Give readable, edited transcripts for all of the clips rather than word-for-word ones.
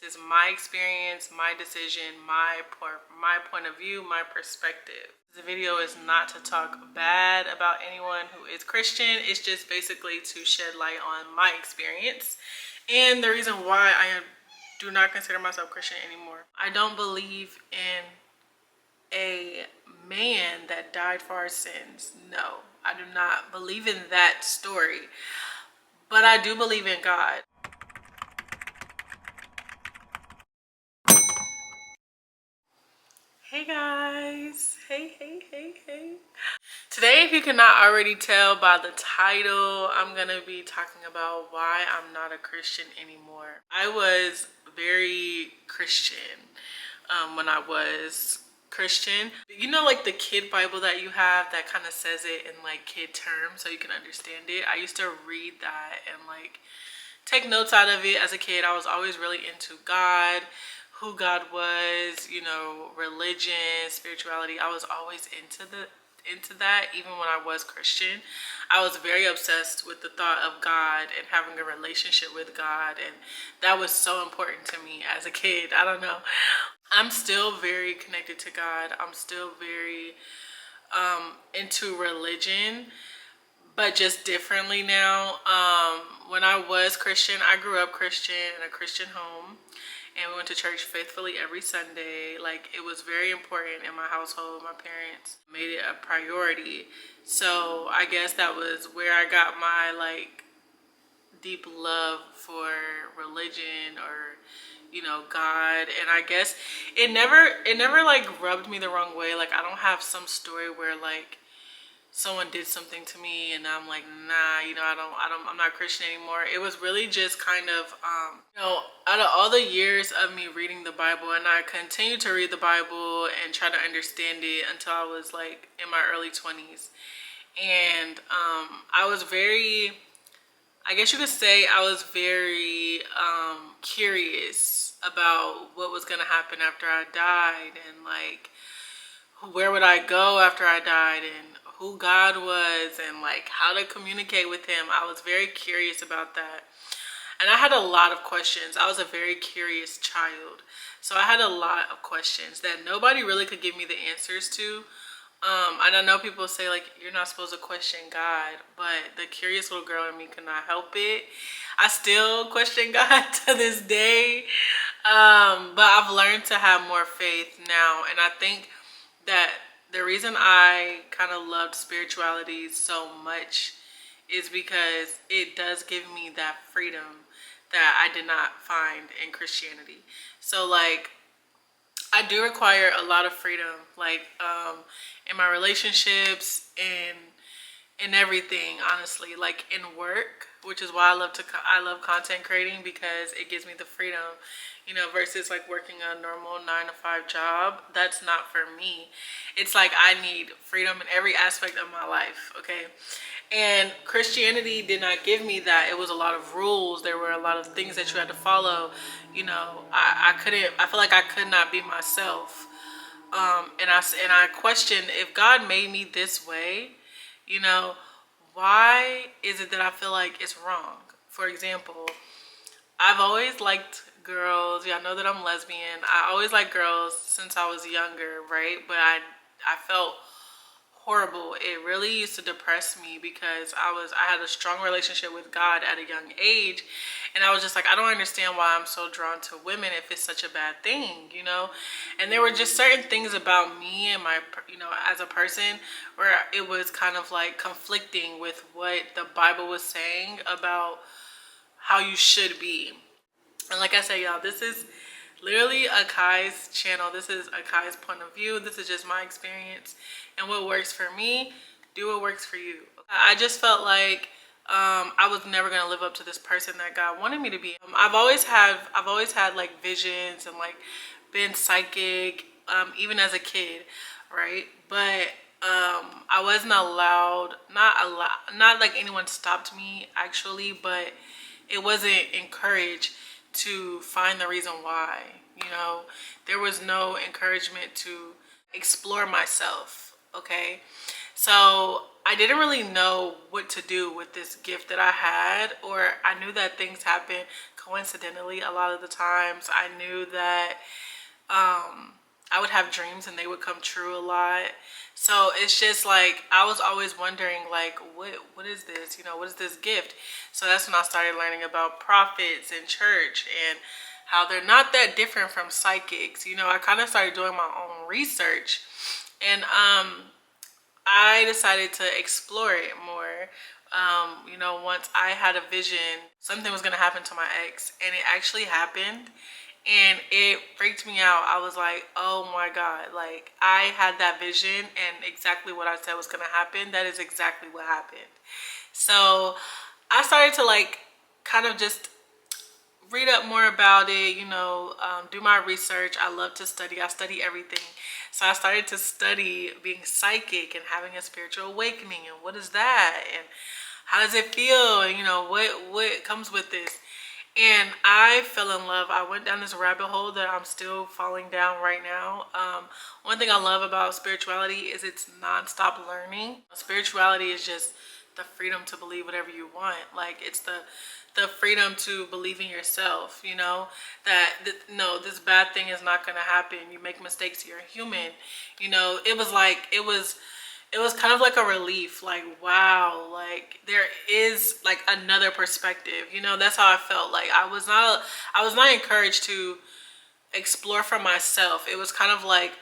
This is my experience, my decision, my point of view, my perspective. The video is not to talk bad about anyone who is Christian. It's just basically to shed light on my experience and the reason why do not consider myself Christian anymore. I don't believe in a man that died for our sins. No, I do not believe in that story, but I do believe in God. Hey guys, hey. Today, if you cannot already tell by the title, I'm gonna be talking about why I'm not a Christian anymore. I was very Christian when I was Christian. You know, like the kid Bible that you have that kind of says it in like kid terms so you can understand it. I used to read that and like take notes out of it as a kid. I was always really into God, who God was, you know, religion, spirituality. I was always into that even when I was Christian. I was very obsessed with the thought of God and having a relationship with God, and that was so important to me as a kid. I don't know. I'm still very connected to God. I'm still very into religion, but just differently now. When I was Christian, I grew up Christian in a Christian home, and we went to church faithfully every Sunday. Like, it was very important in my household. My parents made it a priority. So I guess that was where I got my like deep love for religion, or you know, God. And I guess it never like rubbed me the wrong way. Like, I don't have some story where like someone did something to me and I'm like, nah, you know, I'm not Christian anymore. It was really just kind of, you know, out of all the years of me reading the Bible, and I continued to read the Bible and try to understand it until I was like in my early 20s. And I was very, I guess you could say I was very curious about what was going to happen after I died, and like where would I go after I died, and who God was, and like how to communicate with him. I was very curious about that. And I had a lot of questions. I was a very curious child. So I had a lot of questions that nobody really could give me the answers to. And I know people say like, you're not supposed to question God, but the curious little girl in me could not help it. I still question God to this day. But I've learned to have more faith now. And I think that the reason I kind of loved spirituality so much is because it does give me that freedom that I did not find in Christianity. So like, I do require a lot of freedom, like in my relationships and in everything, honestly, like in work, which is why I love content creating, because it gives me the freedom, you know, versus like working a normal 9-to-5 job. That's not for me. It's like I need freedom in every aspect of my life, okay? And Christianity did not give me that. It was a lot of rules. There were a lot of things that you had to follow. You know, I feel like I could not be myself. And I questioned, if God made me this way, you know, why is it that I feel like it's wrong? For example, I've always liked girls. Y'all know that I'm lesbian. I always liked girls since I was younger, right? But I felt horrible. It really used to depress me because I had a strong relationship with God at a young age, and I was just like, I don't understand why I'm so drawn to women if it's such a bad thing, you know. And there were just certain things about me and my, you know, as a person, where it was kind of like conflicting with what the Bible was saying about how you should be. And like I said, y'all, this is literally Acai's channel. This is Acai's point of view. This is just my experience, and what works for me, do what works for you. I just felt like I was never gonna live up to this person that God wanted me to be. I've always had like visions and like been psychic, even as a kid, right? But I wasn't allowed, not like anyone stopped me actually, but it wasn't encouraged to find the reason why. You know, there was no encouragement to explore myself, okay? So I didn't really know what to do with this gift that I had, or I knew that things happen coincidentally, a lot of the times I knew that I would have dreams and they would come true a lot. So it's just like I was always wondering, like, what is this? You know, what is this gift? So that's when I started learning about prophets in church and how they're not that different from psychics. You know, I kind of started doing my own research, and I decided to explore it more. You know, once I had a vision, something was going to happen to my ex, and it actually happened. And it freaked me out. I was like, oh my God, like I had that vision and exactly what I said was going to happen. That is exactly what happened. So I started to like kind of just read up more about it, you know, do my research. I love to study. I study everything. So I started to study being psychic and having a spiritual awakening, and what is that, and how does it feel, and you know, what comes with this. And I fell in love. I went down this rabbit hole that I'm still falling down right now. One thing I love about spirituality is it's nonstop learning. Spirituality is just the freedom to believe whatever you want. Like it's the freedom to believe in yourself, you know, that no, this bad thing is not going to happen. You make mistakes, you're human. You know, it was kind of like a relief, like wow, like there is like another perspective, you know. That's how I felt. Like I was not encouraged to explore for myself. It was kind of like,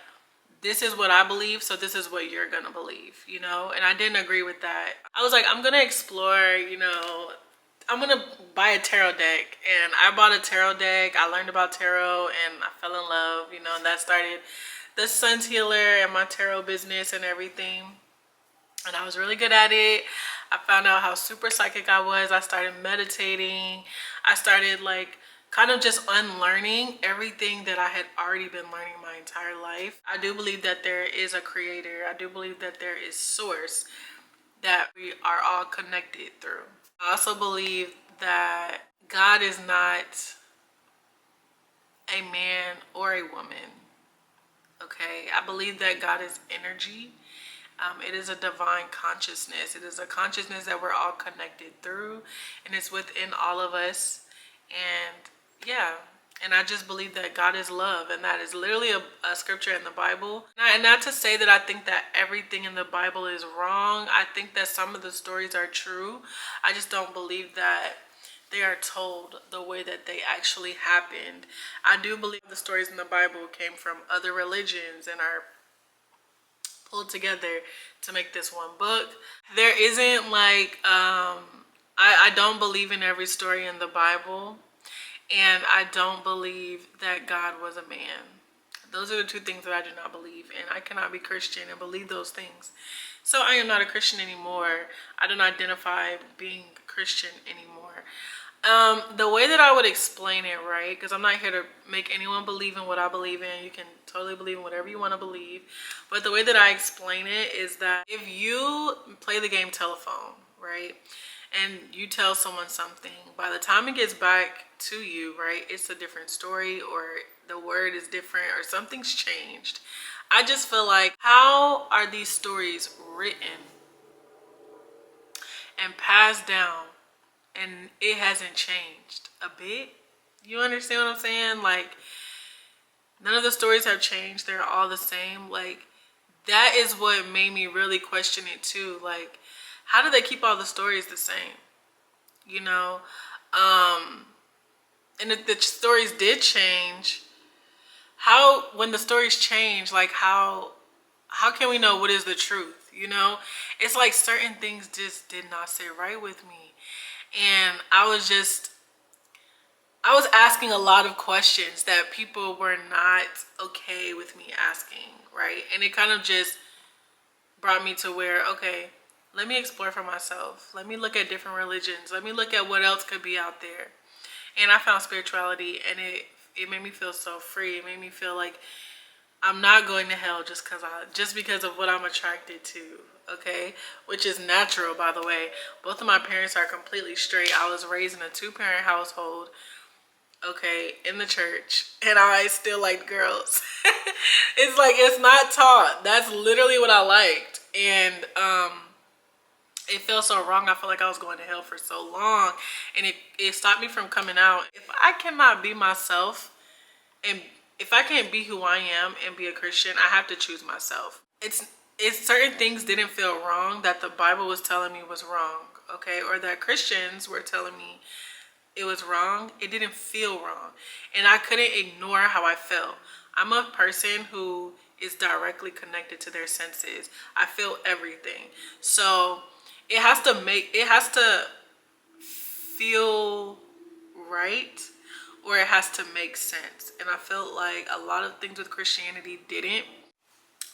this is what I believe, so this is what you're gonna believe, you know. And I didn't agree with that. I was like, I'm gonna explore, you know, I'm gonna buy a tarot deck. And I bought a tarot deck. I learned about tarot and I fell in love, you know, and that started the Sun's Healer and my tarot business and everything. And I was really good at it. I found out how super psychic I was. I started meditating. I started like kind of just unlearning everything that I had already been learning my entire life. I do believe that there is a creator. I do believe that there is source that we are all connected through. I also believe that God is not a man or a woman. Okay, I believe that God is energy. It is a divine consciousness. It is a consciousness that we're all connected through, and it's within all of us. And yeah, and I just believe that God is love, and that is literally a scripture in the Bible. And not to say that I think that everything in the Bible is wrong. I think that some of the stories are true. I just don't believe that they are told the way that they actually happened. I do believe the stories in the Bible came from other religions and are pulled together to make this one book. There isn't like I don't believe in every story in the Bible, and I don't believe that God was a man. Those are the two things that I do not believe, and I cannot be Christian and believe those things. So I am not a Christian anymore. I don't identify being Christian anymore. The way that I would explain it, right? Because I'm not here to make anyone believe in what I believe in. You can totally believe in whatever you want to believe. But the way that I explain it is that if you play the game telephone, right? And you tell someone something, by the time it gets back to you, right? It's a different story, or the word is different, or something's changed. I just feel like, how are these stories written and passed down and it hasn't changed a bit? You understand what I'm saying? Like, none of the stories have changed. They're all the same. Like, that is what made me really question it too. Like, how do they keep all the stories the same? You know? And if the stories did change, how, when the stories change, like how can we know what is the truth? You know? It's like certain things just did not sit right with me. And I was asking a lot of questions that people were not okay with me asking, right? And it kind of just brought me to where, okay, let me explore for myself. Let me look at different religions. Let me look at what else could be out there. And I found spirituality, and it made me feel so free. It made me feel like I'm not going to hell just because of what I'm attracted to, okay? Which is natural, by the way. Both of my parents are completely straight. I was raised in a 2-parent household, okay, in the church, and I still liked girls. It's like, it's not taught. That's literally what I liked. And it felt so wrong. I felt like I was going to hell for so long, and it stopped me from coming out. If I cannot be myself, and if I can't be who I am and be a Christian, I have to choose myself. It's certain things didn't feel wrong that the Bible was telling me was wrong, okay, or that Christians were telling me it was wrong. It didn't feel wrong, and I couldn't ignore how I felt. I'm a person who is directly connected to their senses. I feel everything, so it has to feel right, or it has to make sense. And I felt like a lot of things with Christianity didn't.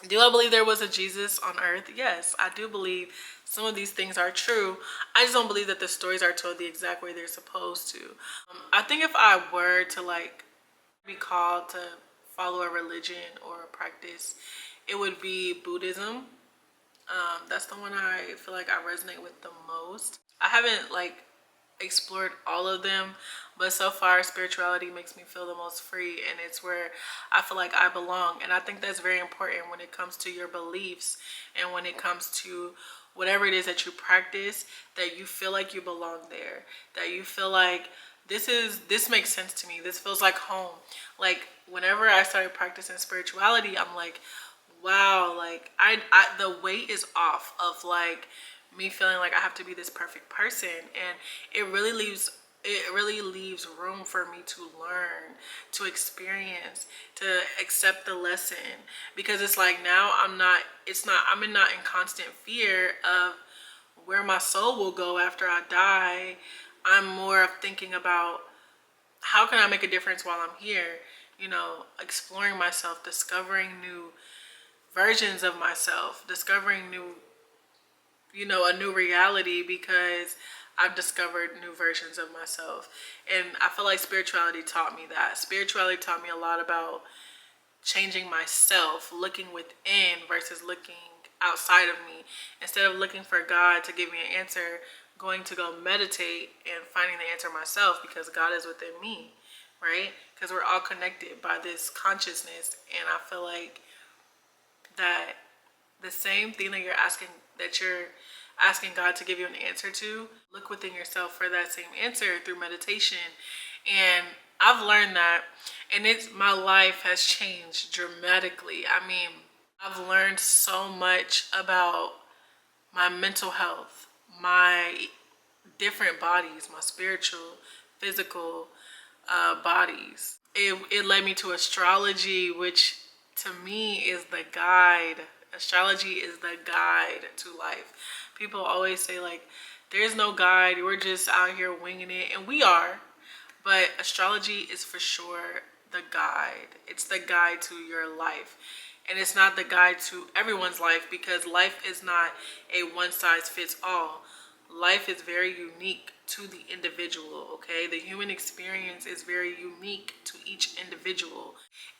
Do I believe there was a Jesus on earth? Yes, I do believe some of these things are true. I just don't believe that the stories are told the exact way they're supposed to. I think if I were to like be called to follow a religion or a practice, it would be Buddhism. That's the one I feel like I resonate with the most. I haven't like explored all of them, but so far spirituality makes me feel the most free, and it's where I feel like I belong. And I think that's very important when it comes to your beliefs and when it comes to whatever it is that you practice, that you feel like you belong there, that you feel like this makes sense to me, this feels like home. Like whenever I started practicing spirituality, I'm like, wow, like I the weight is off of like me feeling like I have to be this perfect person, and it really leaves room for me to learn, to experience, to accept the lesson, because it's like now I'm not in constant fear of where my soul will go after I die. I'm more of thinking about how can I make a difference while I'm here, exploring myself, discovering new versions of myself, discovering a new reality, because I've discovered new versions of myself. And I feel like spirituality taught me that. Spirituality taught me a lot about changing myself, looking within versus looking outside of me. Instead of looking for God to give me an answer, going to go meditate and finding the answer myself, because God is within me, right? Because we're all connected by this consciousness. And I feel like that the same thing that you're asking God to give you an answer to, look within yourself for that same answer through meditation. And I've learned that, and my life has changed dramatically. I mean, I've learned so much about my mental health, my different bodies, my spiritual, physical bodies. It led me to astrology, which to me is the guide. Astrology is the guide to life. People always say like, there's no guide, we're just out here winging it, and we are. But astrology is for sure the guide. It's the guide to your life. And it's not the guide to everyone's life, because life is not a one size fits all. Life is very unique to the individual, okay? The human experience is very unique to each individual.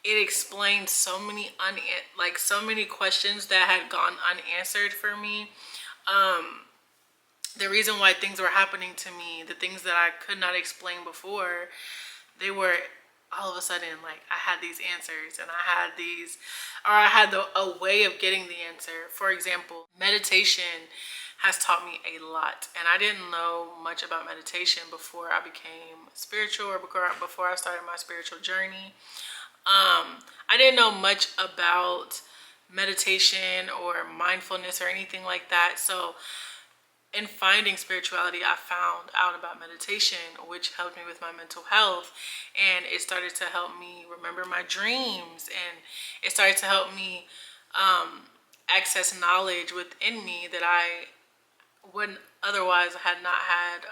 It explains so many so many questions that had gone unanswered for me. The reason why things were happening to me, the things that I could not explain before, they were all of a sudden like I had these answers, and I had a way of getting the answer. For example, meditation has taught me a lot, and I didn't know much about meditation before I became spiritual, or before I started my spiritual journey. I didn't know much about meditation or mindfulness or anything like that. So in finding spirituality, I found out about meditation, which helped me with my mental health, and it started to help me remember my dreams, and it started to help me access knowledge within me that I wouldn't otherwise had not had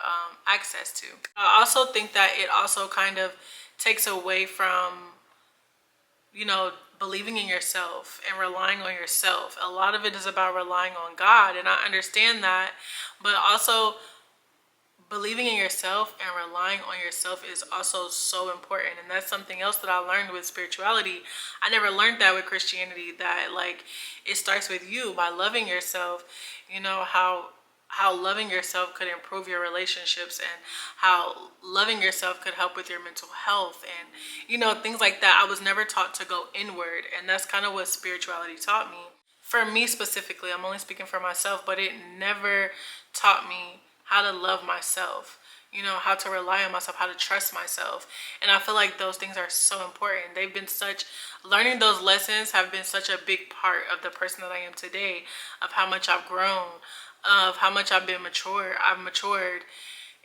access to. I also think that it also kind of takes away from believing in yourself and relying on yourself. A lot of it is about relying on God, and I understand that, but also believing in yourself and relying on yourself is also so important. And that's something else that I learned with spirituality. I never learned that with Christianity, that like it starts with you by loving yourself. How loving yourself could improve your relationships, and how loving yourself could help with your mental health, and things like that. I was never taught to go inward, and that's kind of what spirituality taught me. for me specifically, I'm only speaking for myself, but it never taught me how to love myself, you know, how to rely on myself, how to trust myself. And I feel like those things are so important. They've been such, learning those lessons have been such a big part of the person that I am today, of how much I've grown, of how much I've matured.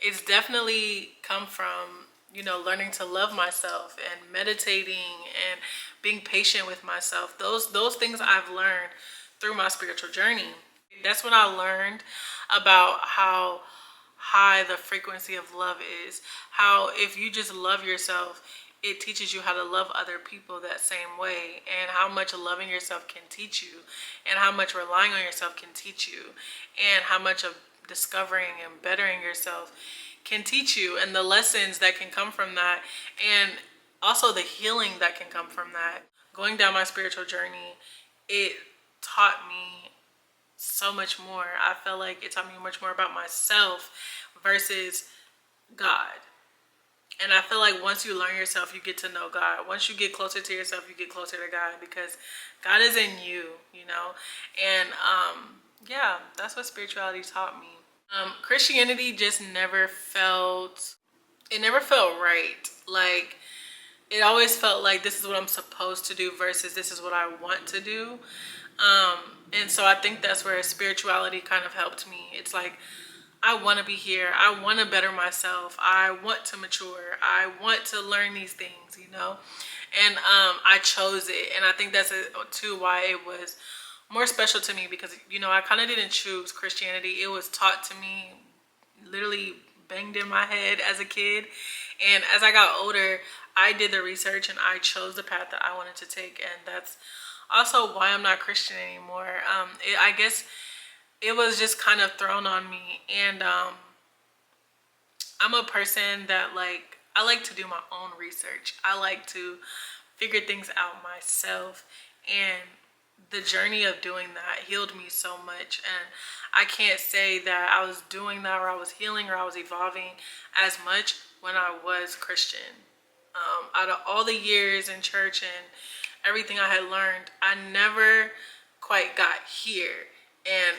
It's definitely come from, you know, learning to love myself and meditating and being patient with myself. Those things I've learned through my spiritual journey. That's when I learned about how high the frequency of love is. How if you just love yourself, it teaches you how to love other people that same way, and how much loving yourself can teach you, and how much relying on yourself can teach you, and how much of discovering and bettering yourself can teach you, and the lessons that can come from that, and also the healing that can come from that. Going down my spiritual journey, it taught me so much more. I felt like it taught me much more about myself versus God. And I feel like once you learn yourself, you get to know God. Once you get closer to yourself, you get closer to God, because God is in you, you know? And yeah, that's what spirituality taught me. Christianity just never felt right. Like, it always felt like this is what I'm supposed to do versus this is what I want to do. And so I think that's where spirituality kind of helped me. It's like, I want to be here. I want to better myself. I want to mature. I want to learn these things, you know? And I chose it. And I think that's too why it was more special to me, because, you know, I kind of didn't choose Christianity. It was taught to me, literally banged in my head as a kid. And as I got older, I did the research and I chose the path that I wanted to take. And that's also why I'm not Christian anymore. I guess it was just kind of thrown on me. And I'm a person that, like, I like to do my own research. I like to figure things out myself. And the journey of doing that healed me so much. And I can't say that I was doing that, or I was healing, or I was evolving as much when I was Christian. Out of all the years in church and everything I had learned, I never quite got here. And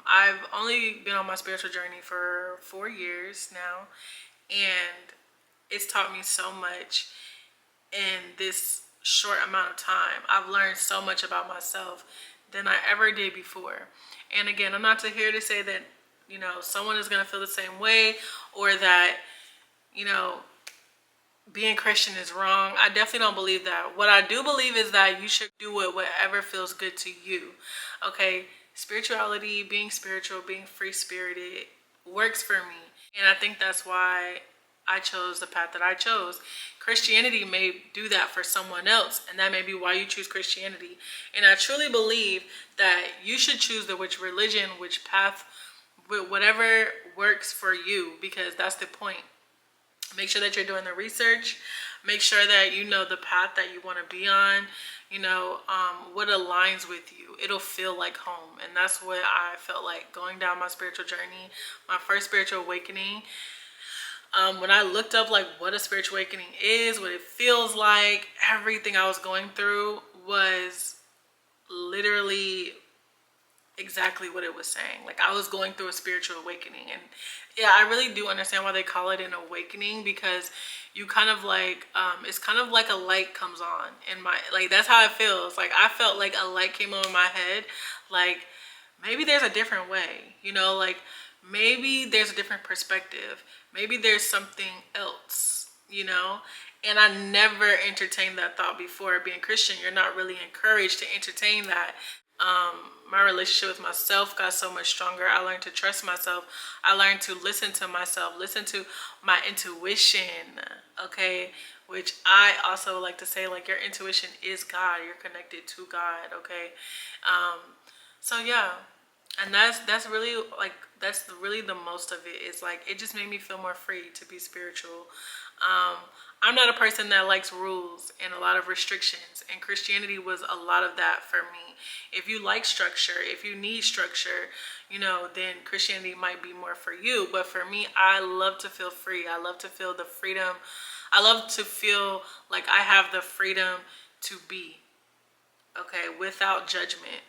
I've only been on my spiritual journey for 4 years now, and it's taught me so much in this short amount of time. I've learned so much about myself than I ever did before. And again, I'm not here to say that, you know, someone is going to feel the same way, or that, you know, being Christian is wrong. I definitely don't believe that. What I do believe is that you should do whatever feels good to you. Okay? Spirituality, being spiritual, being free-spirited works for me. And I think that's why I chose the path that I chose. Christianity may do that for someone else, and that may be why you choose Christianity. And I truly believe that you should choose which religion, which path, whatever works for you, because that's the point. Make sure that you're doing the research. Make sure that you know the path that you want to be on, you know, what aligns with you. It'll feel like home. And that's what I felt like going down my spiritual journey, my first spiritual awakening. When I looked up like what a spiritual awakening is, what it feels like, everything I was going through was literally exactly what it was saying. Like, I was going through a spiritual awakening. And yeah, I really do understand why they call it an awakening, because you kind of like it's kind of like a light comes on in my, like, that's how it feels. Like, I felt like a light came on in my head, like maybe there's a different way, you know, like maybe there's a different perspective, maybe there's something else, you know. And I never entertained that thought before. Being Christian, you're not really encouraged to entertain that. My relationship with myself got so much stronger. I learned to trust myself. I learned to listen to myself, listen to my intuition, okay? Which I also like to say, like, your intuition is God. You're connected to God, okay? So yeah, and that's really like, that's really the most of it. It's like, it just made me feel more free to be spiritual. I'm not a person that likes rules and a lot of restrictions, and Christianity was a lot of that for me. If you like structure, if you need structure, you know, then Christianity might be more for you. But for me, I love to feel free. I love to feel the freedom. I love to feel like I have the freedom to be, okay, without judgment.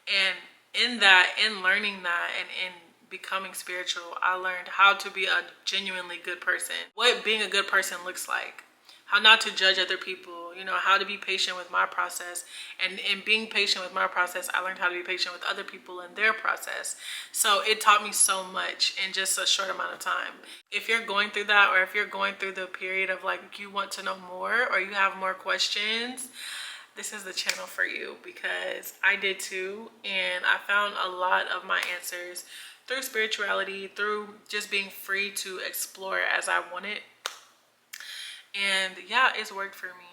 And in learning that, and in becoming spiritual, I learned how to be a genuinely good person, what being a good person looks like, how not to judge other people, you know, how to be patient with my process. And in being patient with my process, I learned how to be patient with other people in their process. So it taught me so much in just a short amount of time. If you're going through that, or if you're going through the period of like you want to know more or you have more questions, this is the channel for you, because I did too. And I found a lot of my answers through spirituality, through just being free to explore as I wanted. And yeah, it's worked for me.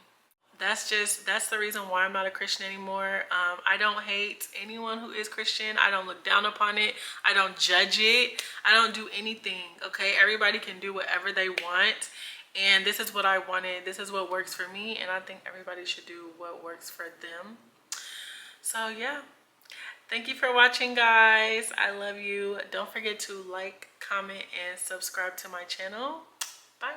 That's the reason why I'm not a Christian anymore. I don't hate anyone who is Christian. I don't look down upon it. I don't judge it. I don't do anything. Okay, everybody can do whatever they want, and this is what I wanted. This is what works for me, and I think everybody should do what works for them. So yeah, thank you for watching, guys. I love you. Don't forget to like, comment, and subscribe to my channel. Bye.